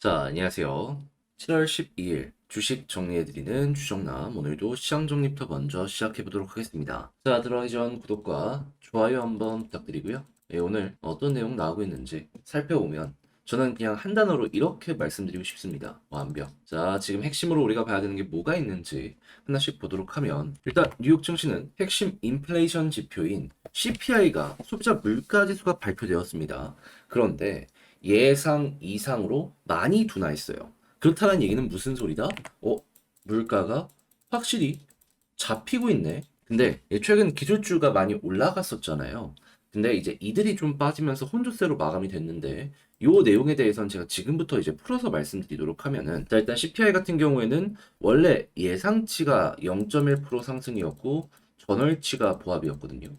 자, 안녕하세요. 7월 12일 주식 정리해드리는 주정남. 오늘도 시장 정리부터 먼저 시작해보도록 하겠습니다. 자, 들어가기 전 구독과 좋아요 한번 부탁드리고요. 오늘 어떤 내용 나오고 있는지 살펴보면 저는 그냥 한 단어로 이렇게 말씀드리고 싶습니다. 완벽. 자, 지금 핵심으로 우리가 봐야 되는 게 뭐가 있는지 하나씩 보도록 하면, 일단 뉴욕 증시는 핵심 인플레이션 지표인 CPI가 소비자 물가 지수가 발표되었습니다. 그런데 예상 이상으로 많이 둔화했어요. 그렇다는 얘기는 무슨 소리다? 물가가 확실히 잡히고 있네. 근데 최근 기술주가 많이 올라갔었잖아요. 근데 이제 이들이 좀 빠지면서 혼조세로 마감이 됐는데, 요 내용에 대해서는 제가 지금부터 이제 풀어서 말씀드리도록 하면은, 자, 일단 CPI 같은 경우에는 원래 예상치가 0.1% 상승이었고 전월치가 보합이었거든요.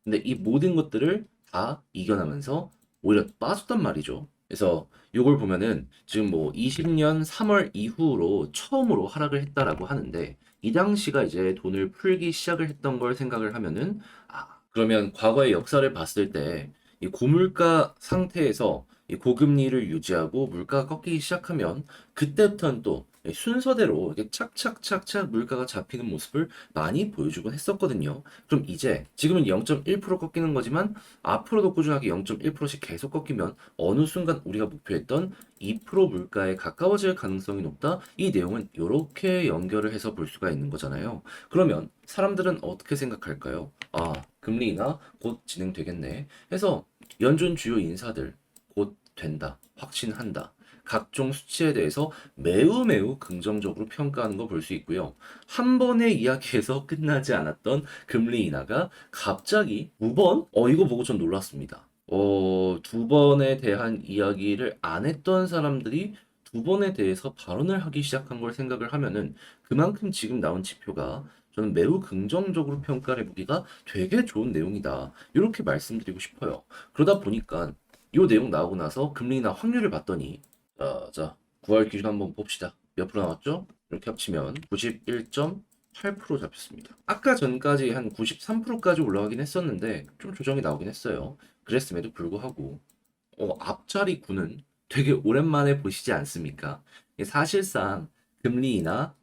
근데 이 모든 것들을 다 이겨나면서 오히려 빠졌단 말이죠. 그래서 이걸 보면은 지금 뭐 20년 3월 이후로 처음으로 하락을 했다라고 하는데, 이 당시가 이제 돈을 풀기 시작을 했던 걸 생각을 하면은, 그러면 과거의 역사를 봤을 때 이 고물가 상태에서 이 고금리를 유지하고 물가가 꺾이기 시작하면, 그때부터는 또 순서대로 이렇게 착착착착 물가가 잡히는 모습을 많이 보여주곤 했었거든요. 그럼 이제 지금은 0.1% 꺾이는 거지만 앞으로도 꾸준하게 0.1%씩 계속 꺾이면 어느 순간 우리가 목표했던 2% 물가에 가까워질 가능성이 높다. 이 내용은 이렇게 연결을 해서 볼 수가 있는 거잖아요. 그러면 사람들은 어떻게 생각할까요? 금리 인하 곧 진행되겠네. 해서 연준 주요 인사들 곧 된다, 확신한다. 각종 수치에 대해서 매우 매우 긍정적으로 평가하는 거 볼 수 있고요. 한 번의 이야기에서 끝나지 않았던 금리 인하가 갑자기 두 번? 이거 보고 전 놀랐습니다. 두 번에 대한 이야기를 안 했던 사람들이 두 번에 대해서 발언을 하기 시작한 걸 생각을 하면은, 그만큼 지금 나온 지표가 저는 매우 긍정적으로 평가를 해보기가 되게 좋은 내용이다. 이렇게 말씀드리고 싶어요. 그러다 보니까 이 내용 나오고 나서 금리 인하 확률을 봤더니, 자, 9월 기준 한번 봅시다. 몇 프로 나왔죠? 이렇게 합치면 91.8% 잡혔습니다. 아까 전까지 한 93%까지 올라가긴 했었는데 좀 조정이 나오긴 했어요. 그랬음에도 불구하고 앞자리 9는 되게 오랜만에 보시지 않습니까? 이게 사실상 금리 인하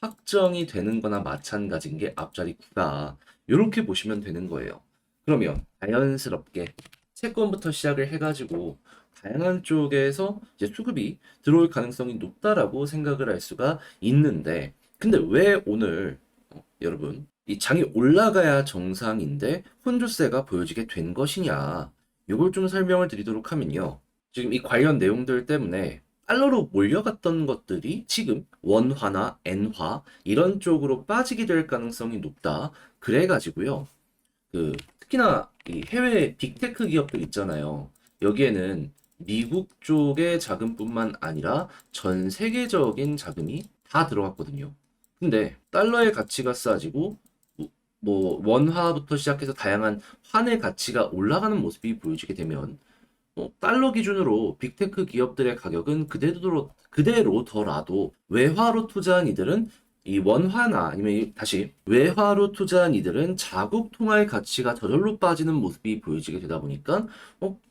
확정이 되는 거나 마찬가지인 게 앞자리 9다. 이렇게 보시면 되는 거예요. 그러면 자연스럽게 채권부터 시작을 해가지고 다양한 쪽에서 이제 수급이 들어올 가능성이 높다라고 생각을 할 수가 있는데, 근데 왜 오늘 여러분 이 장이 올라가야 정상인데 혼조세가 보여지게 된 것이냐, 이걸 좀 설명을 드리도록 하면요. 지금 이 관련 내용들 때문에 달러로 몰려갔던 것들이 지금 원화나 엔화 이런 쪽으로 빠지게 될 가능성이 높다. 그래가지고요. 특히나 이 해외 빅테크 기업들 있잖아요. 여기에는 미국 쪽의 자금뿐만 아니라 전 세계적인 자금이 다 들어갔거든요. 근데 달러의 가치가 싸지고 뭐 원화부터 시작해서 다양한 환의 가치가 올라가는 모습이 보여지게 되면, 달러 기준으로 빅테크 기업들의 가격은 그대로더라도 외화로 투자한 이들은 이 원화나 아니면 다시 외화로 투자한 이들은 자국 통화의 가치가 저절로 빠지는 모습이 보여지게 되다 보니까,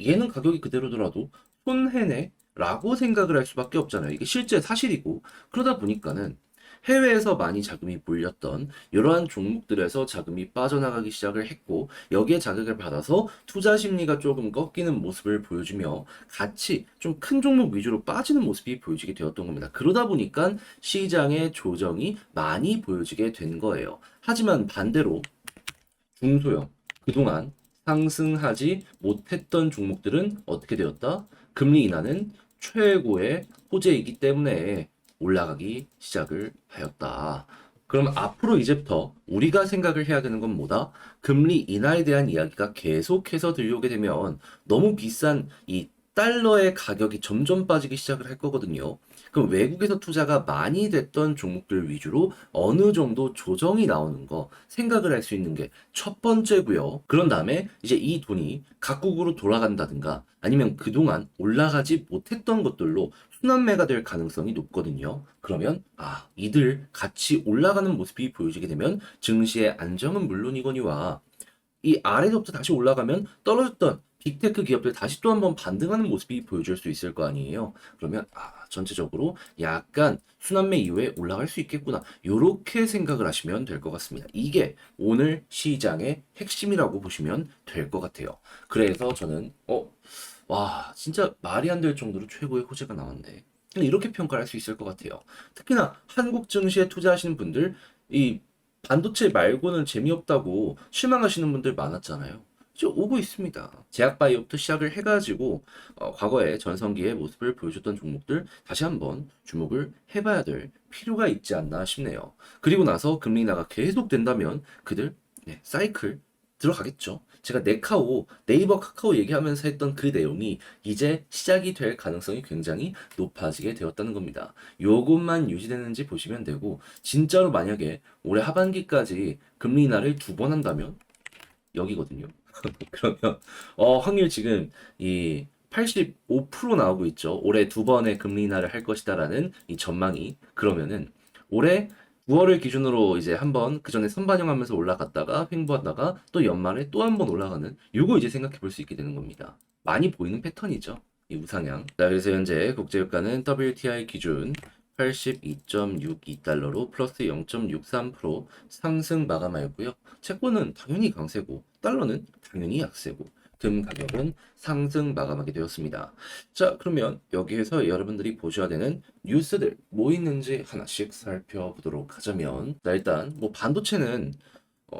얘는 가격이 그대로더라도 손해네 라고 생각을 할 수밖에 없잖아요. 이게 실제 사실이고, 그러다 보니까는 해외에서 많이 자금이 몰렸던 이러한 종목들에서 자금이 빠져나가기 시작을 했고, 여기에 자극을 받아서 투자 심리가 조금 꺾이는 모습을 보여주며 같이 좀 큰 종목 위주로 빠지는 모습이 보여지게 되었던 겁니다. 그러다 보니까 시장의 조정이 많이 보여지게 된 거예요. 하지만 반대로 중소형, 그동안 상승하지 못했던 종목들은 어떻게 되었다? 금리 인하는 최고의 호재이기 때문에 올라가기 시작을 하였다. 그럼 앞으로 이제부터 우리가 생각을 해야 되는 건 뭐다? 금리 인하에 대한 이야기가 계속해서 들려오게 되면 너무 비싼 이 달러의 가격이 점점 빠지기 시작을 할 거거든요. 그럼 외국에서 투자가 많이 됐던 종목들 위주로 어느 정도 조정이 나오는 거 생각을 할 수 있는 게 첫 번째고요. 그런 다음에 이제 이 돈이 각국으로 돌아간다든가 아니면 그동안 올라가지 못했던 것들로 순환매가 될 가능성이 높거든요. 그러면 이들 같이 올라가는 모습이 보여지게 되면 증시의 안정은 물론이거니와 이 아래로부터 다시 올라가면 떨어졌던 빅테크 기업들 다시 또 한번 반등하는 모습이 보여줄 수 있을 거 아니에요. 그러면 전체적으로 약간 순환매 이후에 올라갈 수 있겠구나. 요렇게 생각을 하시면 될 것 같습니다. 이게 오늘 시장의 핵심이라고 보시면 될 것 같아요. 그래서 저는 와, 진짜 말이 안 될 정도로 최고의 호재가 나왔네. 그냥 이렇게 평가를 할 수 있을 것 같아요. 특히나 한국 증시에 투자하시는 분들, 이 반도체 말고는 재미없다고 실망하시는 분들 많았잖아요. 이제 오고 있습니다. 제약바이오부터 시작을 해가지고 과거의 전성기의 모습을 보여줬던 종목들 다시 한번 주목을 해봐야 될 필요가 있지 않나 싶네요. 그리고 나서 금리 인하가 계속 된다면 그들 사이클 들어가겠죠. 제가 네카오, 네이버 카카오 얘기하면서 했던 그 내용이 이제 시작이 될 가능성이 굉장히 높아지게 되었다는 겁니다. 요것만 유지되는지 보시면 되고, 진짜로 만약에 올해 하반기까지 금리 인하를 2번 한다면 여기거든요. 그러면 확률 지금 이 85% 나오고 있죠. 올해 2번의 금리 인하를 할 것이다라는 이 전망이. 그러면은 올해 9월을 기준으로 이제 한번 그 전에 선반영하면서 올라갔다가 횡보하다가 또 연말에 또 한 번 올라가는 요거 이제 생각해 볼 수 있게 되는 겁니다. 많이 보이는 패턴이죠. 이 우상향. 자, 그래서 현재 국제유가는 WTI 기준 82.62달러로 플러스 0.63% 상승 마감하였고요. 채권은 당연히 강세고 달러는 당연히 약세고 금 가격은 상승 마감하게 되었습니다. 자, 그러면 여기에서 여러분들이 보셔야 되는 뉴스들 뭐 있는지 하나씩 살펴보도록 하자면, 자, 일단 뭐 반도체는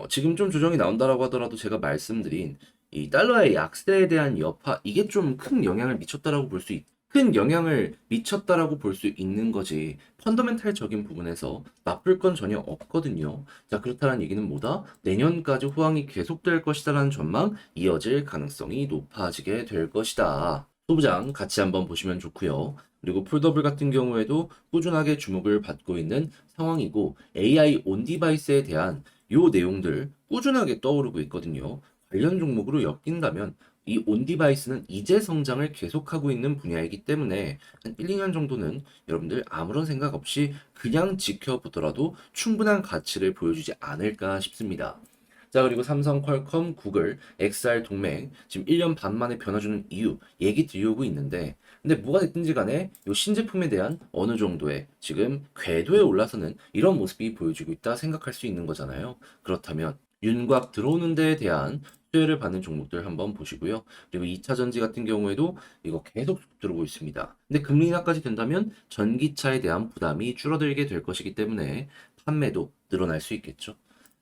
지금 좀 조정이 나온다라고 하더라도 제가 말씀드린 이 달러의 약세에 대한 여파 이게 좀 큰 영향을 미쳤다라고 볼 수 큰 영향을 미쳤다라고 볼 수 있는 거지 펀더멘탈적인 부분에서 나쁠 건 전혀 없거든요. 자, 그렇다는 얘기는 뭐다? 내년까지 호황이 계속될 것이다라는 전망 이어질 가능성이 높아지게 될 것이다. 소부장 같이 한번 보시면 좋고요. 그리고 폴더블 같은 경우에도 꾸준하게 주목을 받고 있는 상황이고 AI 온 디바이스에 대한 요 내용들 꾸준하게 떠오르고 있거든요. 관련 종목으로 엮인다면 이 온 디바이스는 이제 성장을 계속하고 있는 분야이기 때문에 한 1, 2년 정도는 여러분들 아무런 생각 없이 그냥 지켜보더라도 충분한 가치를 보여주지 않을까 싶습니다. 자, 그리고 삼성, 퀄컴, 구글, XR 동맹 지금 1년 반 만에 변화 주는 이유 얘기 드리고 있는데, 근데 뭐가 됐든지 간에 이 신제품에 대한 어느 정도의 지금 궤도에 올라서는 이런 모습이 보여지고 있다 생각할 수 있는 거잖아요. 그렇다면 윤곽 들어오는 데에 대한 수혜를 받는 종목들 한번 보시고요. 그리고 2차 전지 같은 경우에도 이거 계속 들어오고 있습니다. 근데 금리 인하까지 된다면 전기차에 대한 부담이 줄어들게 될 것이기 때문에 판매도 늘어날 수 있겠죠.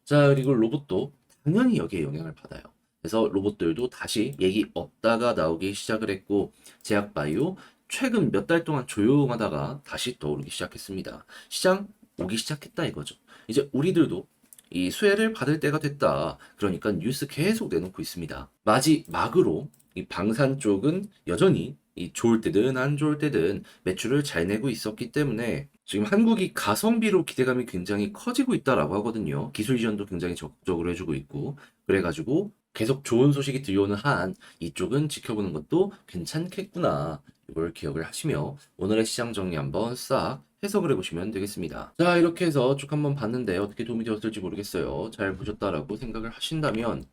자, 그리고 로봇도 당연히 여기에 영향을 받아요. 그래서 로봇들도 다시 얘기 없다가 나오기 시작을 했고, 제약바이오 최근 몇 달 동안 조용하다가 다시 떠오르기 시작했습니다. 시장 오기 시작했다 이거죠. 이제 우리들도 이 수혜를 받을 때가 됐다. 그러니까 뉴스 계속 내놓고 있습니다. 마지막으로 이 방산 쪽은 여전히 이 좋을 때든 안 좋을 때든 매출을 잘 내고 있었기 때문에 지금 한국이 가성비로 기대감이 굉장히 커지고 있다라고 하거든요. 기술 지원도 굉장히 적극적으로 해주고 있고 그래가지고 계속 좋은 소식이 들려오는 한 이쪽은 지켜보는 것도 괜찮겠구나. 이걸 기억을 하시며 오늘의 시장 정리 한번 싹 해석을 해보시면 되겠습니다. 자, 이렇게 해서 쭉 한번 봤는데 어떻게 도움이 되었을지 모르겠어요. 잘 보셨다라고 생각을 하신다면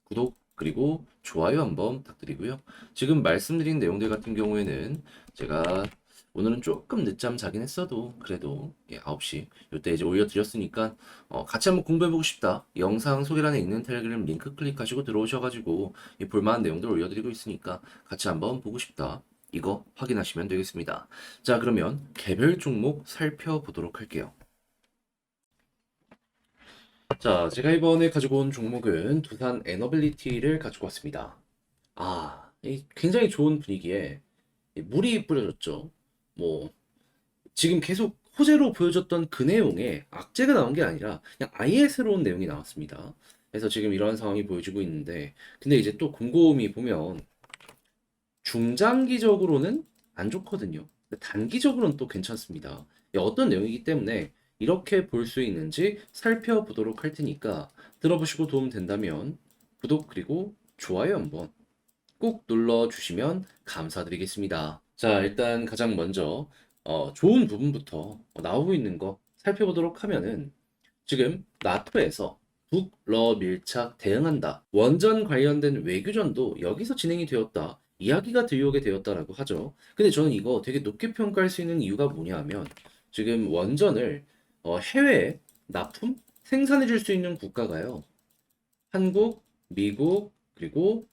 구독 그리고 좋아요 한번 부탁드리고요. 지금 말씀드린 내용들 같은 경우에는 제가 오늘은 조금 늦잠 자긴 했어도 그래도 9시 요때 이제 올려드렸으니까 같이 한번 공부해보고 싶다. 영상 소개란에 있는 텔레그램 링크 클릭하시고 들어오셔가지고 이 볼만한 내용들 올려드리고 있으니까 같이 한번 보고 싶다. 이거 확인하시면 되겠습니다. 자, 그러면 개별 종목 살펴보도록 할게요. 자, 제가 이번에 가지고 온 종목은 두산 에너빌리티를 가지고 왔습니다. 이 굉장히 좋은 분위기에 이 물이 뿌려졌죠. 뭐, 지금 계속 호재로 보여줬던 그 내용에 악재가 나온 게 아니라 그냥 아예 새로운 내용이 나왔습니다. 그래서 지금 이런 상황이 보여지고 있는데, 근데 이제 또 곰곰이 보면 중장기적으로는 안 좋거든요. 근데 단기적으로는 또 괜찮습니다. 어떤 내용이기 때문에 이렇게 볼 수 있는지 살펴보도록 할 테니까 들어보시고 도움 된다면 구독 그리고 좋아요 한번 꼭 눌러주시면 감사드리겠습니다. 자, 일단 가장 먼저 좋은 부분부터 나오고 있는 거 살펴보도록 하면은 지금 나토에서 북러 밀착 대응한다. 원전 관련된 외교전도 여기서 진행이 되었다. 이야기가 들려오게 되었다라고 하죠. 근데 저는 이거 되게 높게 평가할 수 있는 이유가 뭐냐 하면 지금 원전을 해외에 납품, 생산해 줄 수 있는 국가가요. 한국, 미국, 그리고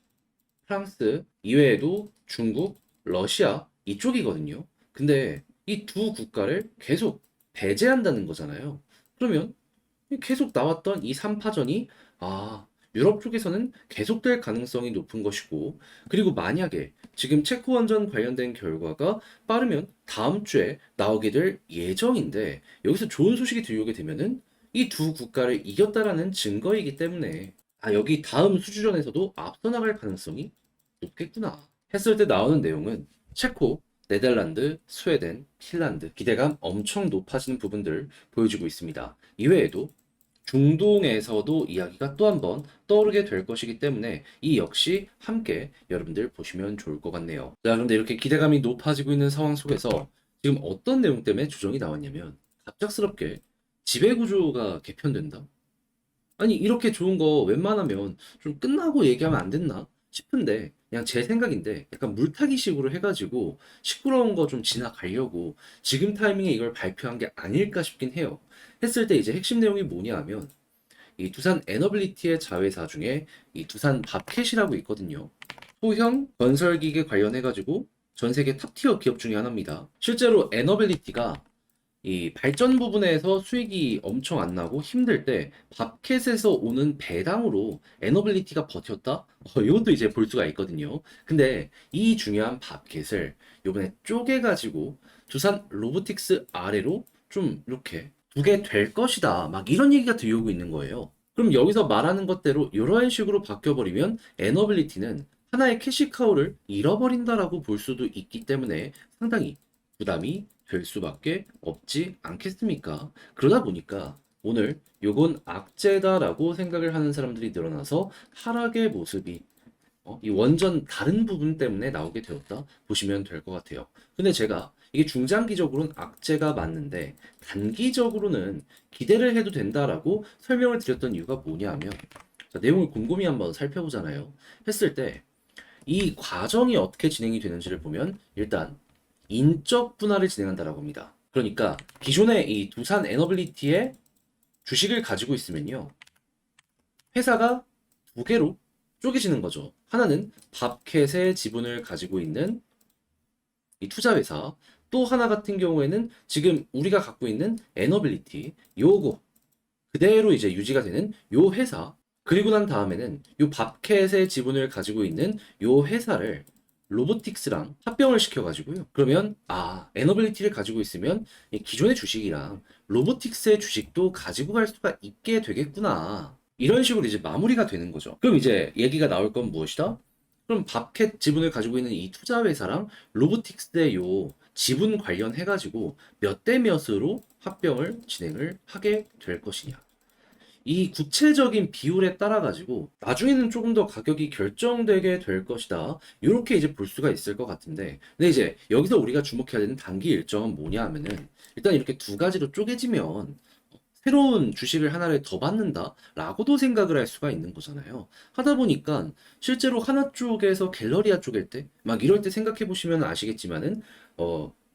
프랑스 이외에도 중국, 러시아 이쪽이거든요. 근데 이 두 국가를 계속 배제한다는 거잖아요. 그러면 계속 나왔던 이 3파전이 유럽 쪽에서는 계속될 가능성이 높은 것이고, 그리고 만약에 지금 체코 원전 관련된 결과가 빠르면 다음 주에 나오게 될 예정인데, 여기서 좋은 소식이 들려오게 되면은 이 두 국가를 이겼다라는 증거이기 때문에 여기 다음 수주전에서도 앞서 나갈 가능성이 높겠구나 했을 때 나오는 내용은 체코, 네덜란드, 스웨덴, 핀란드 기대감 엄청 높아지는 부분들 보여주고 있습니다. 이외에도 중동에서도 이야기가 또 한 번 떠오르게 될 것이기 때문에 이 역시 함께 여러분들 보시면 좋을 것 같네요. 자, 그런데 이렇게 기대감이 높아지고 있는 상황 속에서 지금 어떤 내용 때문에 주정이 나왔냐면 갑작스럽게 지배구조가 개편된다. 아니 이렇게 좋은 거 웬만하면 좀 끝나고 얘기하면 안 됐나 싶은데 그냥 제 생각인데 약간 물타기식으로 해가지고 시끄러운 거 좀 지나가려고 지금 타이밍에 이걸 발표한 게 아닐까 싶긴 해요. 했을 때 이제 핵심 내용이 뭐냐 하면 이 두산 에너빌리티의 자회사 중에 이 두산 밥캣이라고 있거든요. 소형 건설기계 관련해가지고 전 세계 탑티어 기업 중에 하나입니다. 실제로 에너빌리티가 이 발전 부분에서 수익이 엄청 안 나고 힘들 때 밥캣에서 오는 배당으로 에너빌리티가 버텼다? 이것도 이제 볼 수가 있거든요. 근데 이 중요한 밥캣을 요번에 쪼개가지고 두산 로보틱스 아래로 좀 이렇게 두게 될 것이다. 막 이런 얘기가 들려오고 있는 거예요. 그럼 여기서 말하는 것대로 이런 식으로 바뀌어버리면 에너빌리티는 하나의 캐시카우를 잃어버린다라고 볼 수도 있기 때문에 상당히 부담이 될 수밖에 없지 않겠습니까? 그러다 보니까 오늘 요건 악재다라고 생각을 하는 사람들이 늘어나서 하락의 모습이 이 원전 다른 부분 때문에 나오게 되었다 보시면 될 것 같아요. 근데 제가 이게 중장기적으로는 악재가 맞는데 단기적으로는 기대를 해도 된다라고 설명을 드렸던 이유가 뭐냐 하면 자, 내용을 곰곰이 한번 살펴보잖아요. 했을 때 이 과정이 어떻게 진행이 되는지를 보면 일단 인적 분할을 진행한다라고 합니다. 그러니까 기존의 이 두산 에너빌리티의 주식을 가지고 있으면요. 회사가 두 개로 쪼개지는 거죠. 하나는 밥캣의 지분을 가지고 있는 이 투자 회사, 또 하나 같은 경우에는 지금 우리가 갖고 있는 에너빌리티, 요거 그대로 이제 유지가 되는 요 회사, 그리고 난 다음에는 요 밥캣의 지분을 가지고 있는 요 회사를 로보틱스랑 합병을 시켜가지고요. 그러면 에너빌리티를 가지고 있으면 이 기존의 주식이랑 로보틱스의 주식도 가지고 갈 수가 있게 되겠구나. 이런 식으로 이제 마무리가 되는 거죠. 그럼 이제 얘기가 나올 건 무엇이다? 그럼 밥캣 지분을 가지고 있는 이 투자 회사랑 로보틱스의 요 지분 관련해가지고 몇 대 몇으로 합병을 진행을 하게 될 것이냐. 이 구체적인 비율에 따라 가지고 나중에는 조금 더 가격이 결정되게 될 것이다. 이렇게 이제 볼 수가 있을 것 같은데, 근데 이제 여기서 우리가 주목해야 되는 단기 일정은 뭐냐 하면은 일단 이렇게 두 가지로 쪼개지면 새로운 주식을 하나를 더 받는다라고도 생각을 할 수가 있는 거잖아요. 하다 보니까 실제로 하나 쪽에서 갤러리아 쪼갤 때 막 이럴 때 생각해 보시면 아시겠지만은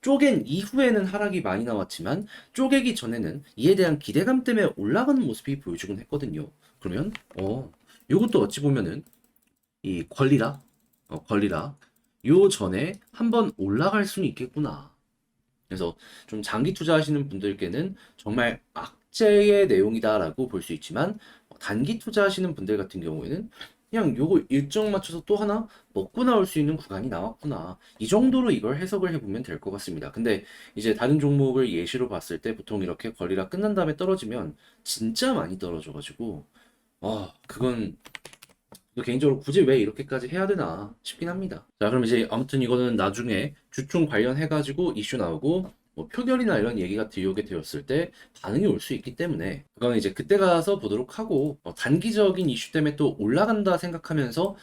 쪼갠 이후에는 하락이 많이 나왔지만 쪼개기 전에는 이에 대한 기대감 때문에 올라가는 모습이 보여주곤 했거든요. 그러면 요것도 어찌 보면은 이 권리락 요 전에 한번 올라갈 수는 있겠구나. 그래서 좀 장기 투자하시는 분들께는 정말 악재의 내용이다라고 볼 수 있지만 단기 투자하시는 분들 같은 경우에는 그냥 요거 일정 맞춰서 또 하나 먹고 나올 수 있는 구간이 나왔구나. 이 정도로 이걸 해석을 해보면 될 것 같습니다. 근데 이제 다른 종목을 예시로 봤을 때 보통 이렇게 거래가 끝난 다음에 떨어지면 진짜 많이 떨어져가지고 그건 개인적으로 굳이 왜 이렇게까지 해야 되나 싶긴 합니다. 자, 그럼 이제 아무튼 이거는 나중에 주총 관련해가지고 이슈 나오고 뭐 표결이나 이런 얘기가 들어오게 되었을 때 반응이 올 수 있기 때문에 그거는 이제 그때 가서 보도록 하고 단기적인 이슈 때문에 또 올라간다 생각하면서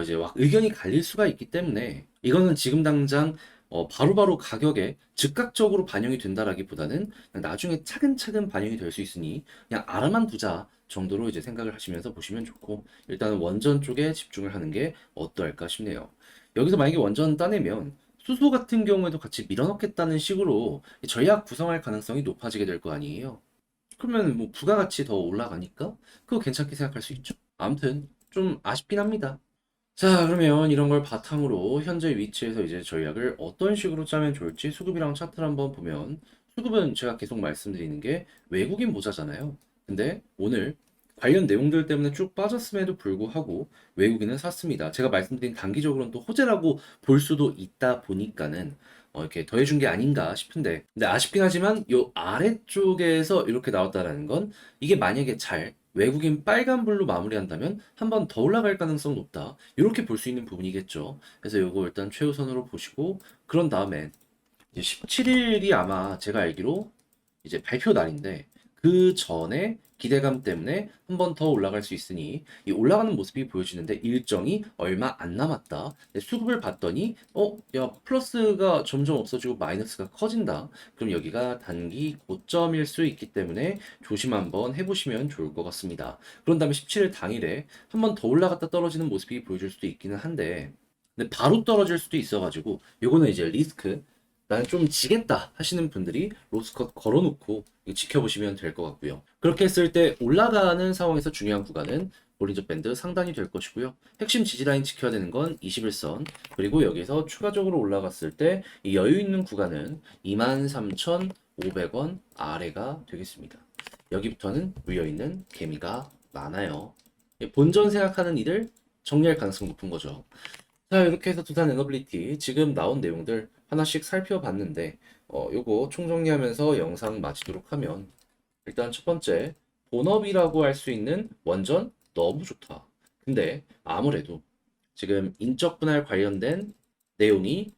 이제 막 의견이 갈릴 수가 있기 때문에 이거는 지금 당장 바로바로 가격에 즉각적으로 반영이 된다라기보다는 그냥 나중에 차근차근 반영이 될 수 있으니 그냥 알아만 두자 정도로 이제 생각을 하시면서 보시면 좋고, 일단은 원전 쪽에 집중을 하는 게 어떠할까 싶네요. 여기서 만약에 원전 따내면 수소 같은 경우에도 같이 밀어넣겠다는 식으로 전략 구성할 가능성이 높아지게 될 거 아니에요. 그러면 뭐 부가가치 더 올라가니까 그거 괜찮게 생각할 수 있죠. 아무튼 좀 아쉽긴 합니다. 자, 그러면 이런 걸 바탕으로 현재 위치에서 이제 전략을 어떤 식으로 짜면 좋을지 수급이랑 차트를 한번 보면, 수급은 제가 계속 말씀드리는 게 외국인 모자잖아요. 근데 오늘 관련 내용들 때문에 쭉 빠졌음에도 불구하고 외국인은 샀습니다. 제가 말씀드린 단기적으로는 또 호재라고 볼 수도 있다 보니까는 이렇게 더해준 게 아닌가 싶은데, 근데 아쉽긴 하지만 요 아래쪽에서 이렇게 나왔다라는 건, 이게 만약에 잘 외국인 빨간불로 마무리한다면 한 번 더 올라갈 가능성 높다, 이렇게 볼 수 있는 부분이겠죠. 그래서 요거 일단 최우선으로 보시고, 그런 다음에 이제 17일이 아마 제가 알기로 이제 발표 날인데, 그 전에 기대감 때문에 한 번 더 올라갈 수 있으니 이 올라가는 모습이 보여지는데, 일정이 얼마 안 남았다. 근데 수급을 봤더니 야, 플러스가 점점 없어지고 마이너스가 커진다. 그럼 여기가 단기 고점일 수 있기 때문에 조심 한번 해보시면 좋을 것 같습니다. 그런 다음에 17일 당일에 한 번 더 올라갔다 떨어지는 모습이 보여줄 수도 있기는 한데, 근데 바로 떨어질 수도 있어가지고 요거는 이제 리스크, 나는 좀 지겠다 하시는 분들이 로스컷 걸어놓고 지켜보시면 될 것 같고요. 그렇게 했을 때 올라가는 상황에서 중요한 구간은 볼린저 밴드 상단이 될 것이고요. 핵심 지지라인 지켜야 되는 건 21선, 그리고 여기서 추가적으로 올라갔을 때 이 여유 있는 구간은 23,500원 아래가 되겠습니다. 여기부터는 위어 있는 개미가 많아요. 본전 생각하는 이들 정리할 가능성 높은 거죠. 자, 이렇게 해서 두산 에너빌리티 지금 나온 내용들 하나씩 살펴봤는데, 요거 총정리하면서 영상 마치도록 하면, 일단 첫 번째, 본업이라고 할 수 있는 원전 너무 좋다. 근데 아무래도 지금 인적 분할 관련된 내용이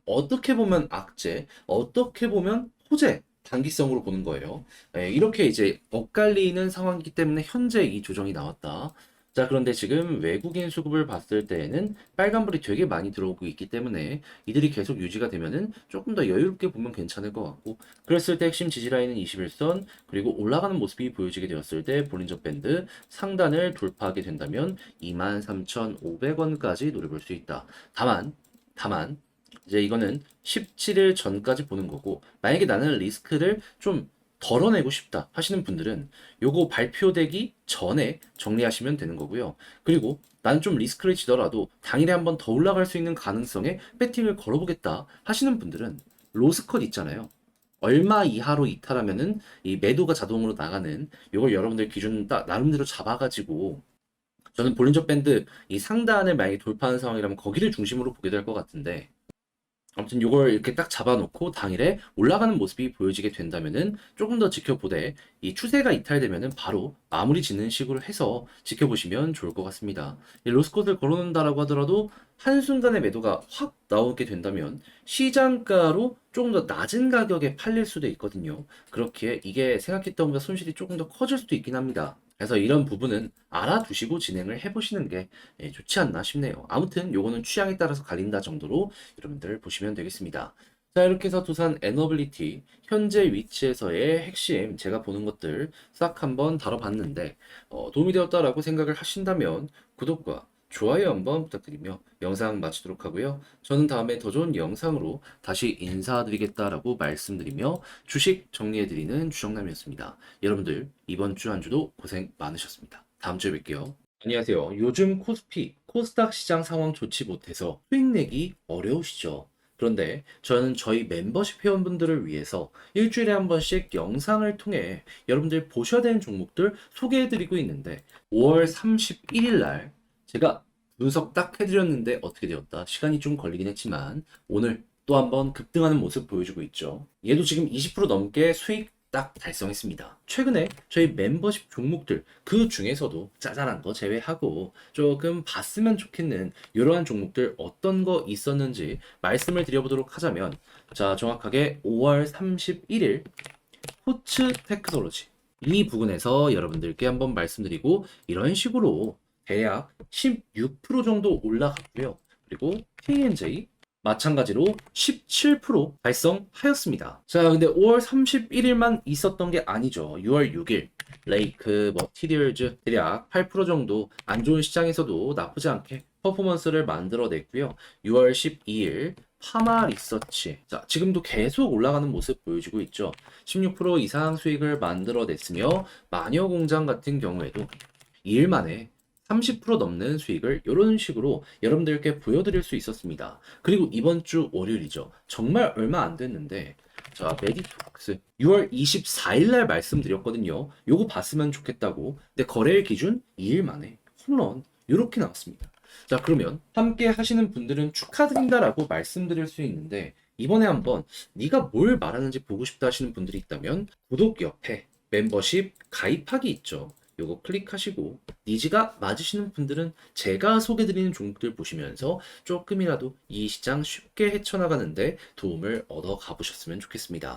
어떻게 보면 악재, 어떻게 보면 호재, 단기성으로 보는 거예요. 이렇게 이제 엇갈리는 상황이기 때문에 현재 이 조정이 나왔다. 자, 그런데 지금 외국인 수급을 봤을 때에는 빨간불이 되게 많이 들어오고 있기 때문에 이들이 계속 유지가 되면은 조금 더 여유롭게 보면 괜찮을 것 같고, 그랬을 때 핵심 지지라인은 21선, 그리고 올라가는 모습이 보여지게 되었을 때 볼린저 밴드 상단을 돌파하게 된다면 23,500원까지 노려볼 수 있다. 다만 이제 이거는 17일 전까지 보는 거고, 만약에 나는 리스크를 좀 덜어내고 싶다 하시는 분들은 요거 발표되기 전에 정리하시면 되는 거고요. 그리고 난 좀 리스크를 지더라도 당일에 한번 더 올라갈 수 있는 가능성에 배팅을 걸어보겠다 하시는 분들은 로스컷 있잖아요. 얼마 이하로 이탈하면은 이 매도가 자동으로 나가는, 요걸 여러분들 기준 나름대로 잡아가지고, 저는 볼린저 밴드 이 상단을 만약에 돌파하는 상황이라면 거기를 중심으로 보게 될 것 같은데, 아무튼 요걸 이렇게 딱 잡아놓고 당일에 올라가는 모습이 보여지게 된다면은 조금 더 지켜보되, 이 추세가 이탈되면은 바로 마무리 짓는 식으로 해서 지켜보시면 좋을 것 같습니다. 이 로스컷을 걸어놓는다라고 하더라도 한순간에 매도가 확 나오게 된다면 시장가로 조금 더 낮은 가격에 팔릴 수도 있거든요. 그렇기에 이게 생각했던 것보다 손실이 조금 더 커질 수도 있긴 합니다. 그래서 이런 부분은 알아두시고 진행을 해보시는 게 좋지 않나 싶네요. 아무튼 요거는 취향에 따라서 갈린다 정도로 여러분들 보시면 되겠습니다. 자, 이렇게 해서 두산 에너빌리티 현재 위치에서의 핵심 제가 보는 것들 싹 한번 다뤄봤는데, 도움이 되었다라고 생각을 하신다면 구독과 좋아요 한번 부탁드리며 영상 마치도록 하고요. 저는 다음에 더 좋은 영상으로 다시 인사드리겠다라고 말씀드리며 주식 정리해드리는 주정남이었습니다. 여러분들 이번 주 한 주도 고생 많으셨습니다. 다음 주에 뵐게요. 안녕하세요. 요즘 코스피, 코스닥 시장 상황 좋지 못해서 수익 내기 어려우시죠? 그런데 저는 저희 멤버십 회원분들을 위해서 일주일에 한 번씩 영상을 통해 여러분들 보셔야 되는 종목들 소개해드리고 있는데, 5월 31일 날 제가 분석 딱 해드렸는데 어떻게 되었다? 시간이 좀 걸리긴 했지만 오늘 또 한번 급등하는 모습 보여주고 있죠. 얘도 지금 20% 넘게 수익 딱 달성했습니다. 최근에 저희 멤버십 종목들 그 중에서도 짜잘한 거 제외하고 조금 봤으면 좋겠는 이러한 종목들 어떤 거 있었는지 말씀을 드려보도록 하자면, 자, 정확하게 5월 31일 포츠 테크놀로지 이 부분에서 여러분들께 한번 말씀드리고, 이런 식으로 대략 16% 정도 올라갔고요. 그리고 KNJ 마찬가지로 17% 달성하였습니다. 자, 근데 5월 31일만 있었던 게 아니죠. 6월 6일 레이크 머티리얼즈 대략 8% 정도 안 좋은 시장에서도 나쁘지 않게 퍼포먼스를 만들어냈고요. 6월 12일 파마 리서치. 자, 지금도 계속 올라가는 모습 보여주고 있죠. 16% 이상 수익을 만들어냈으며 마녀 공장 같은 경우에도 2일 만에 30% 넘는 수익을 이런 식으로 여러분들께 보여드릴 수 있었습니다. 그리고 이번 주 월요일이죠. 정말 얼마 안 됐는데 자, 메디톡스 6월 24일 날 말씀드렸거든요. 요거 봤으면 좋겠다고. 근데 거래일 기준 2일 만에 홈런 이렇게 나왔습니다. 자, 그러면 함께 하시는 분들은 축하드린다라고 말씀드릴 수 있는데 이번에 한번 네가 뭘 말하는지 보고 싶다 하시는 분들이 있다면 구독 옆에 멤버십 가입하기 있죠. 요거 클릭하시고 니즈가 맞으시는 분들은 제가 소개드리는 종목들 보시면서 조금이라도 이 시장 쉽게 헤쳐나가는데 도움을 얻어 가보셨으면 좋겠습니다.